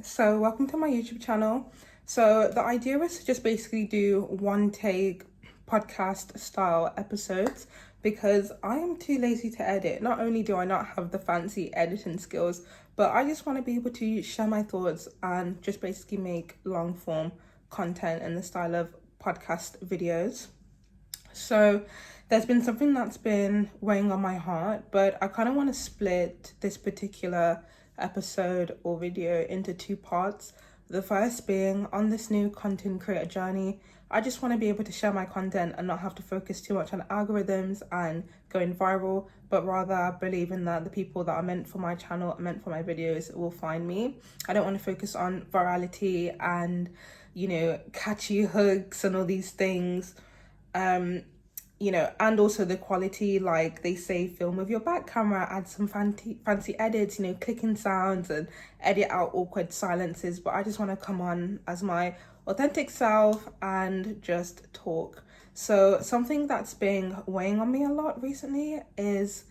So welcome to my YouTube channel. So the idea is to just basically do one take podcast style episodes because I am too lazy to edit. Not only do I not have the fancy editing skills, but I just want to be able to share my thoughts and just basically make long form content in the style of podcast videos. So there's been something that's been weighing on my heart, but I kind of want to split this particular episode or video into two parts. The first being on this new content creator journey, I just want to be able to share my content and not have to focus too much on algorithms and going viral, but rather believing that the people that are meant for my channel, meant for my videos, will find me. I don't want to focus on virality and, catchy hooks and all these things. And also the quality, like they say, film with your back camera, add some fancy edits, clicking sounds and edit out awkward silences. But I just want to come on as my authentic self and just talk. So something that's been weighing on me a lot recently is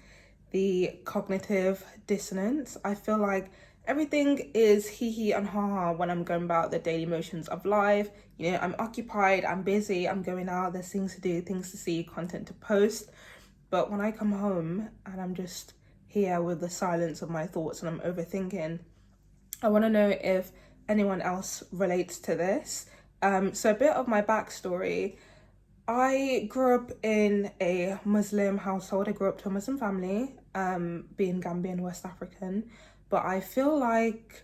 the cognitive dissonance. I feel like everything is hee and ha when I'm going about the daily motions of life. I'm occupied, I'm busy, I'm going out, there's things to do, things to see, content to post. But when I come home and I'm just here with the silence of my thoughts and I'm overthinking, I want to know if anyone else relates to this. So a bit of my backstory. I grew up in a Muslim household. I grew up to a Muslim family, being Gambian, West African. But I feel like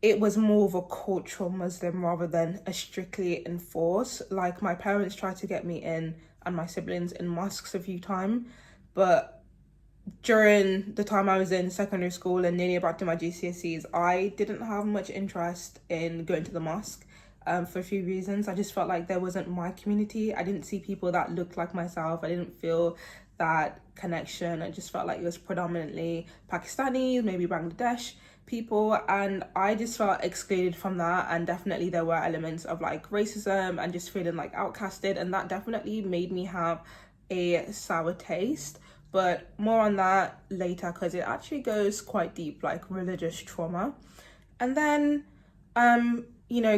it was more of a cultural Muslim rather than a strictly enforced. Like my parents tried to get me in and my siblings in mosques a few times. But during the time I was in secondary school and nearly about to my GCSEs, I didn't have much interest in going to the mosque. For a few reasons. I just felt like there wasn't my community. I didn't see people that looked like myself. I didn't feel that connection. I just felt like it was predominantly Pakistanis, maybe Bangladesh people, and I just felt excluded from that. And definitely there were elements of like racism and just feeling like outcasted, and that definitely made me have a sour taste. But more on that later because it actually goes quite deep, like religious trauma. And then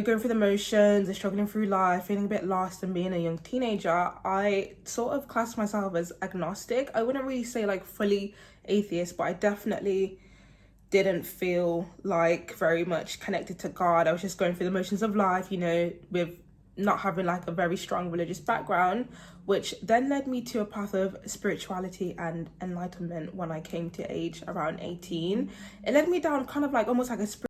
going through the motions and struggling through life, feeling a bit lost and being a young teenager, I sort of class myself as agnostic. I wouldn't really say like fully atheist, but I definitely didn't feel like very much connected to God. I was just going through the motions of life, with not having like a very strong religious background, which then led me to a path of spirituality and enlightenment when I came to age around 18. It led me down kind of like almost like a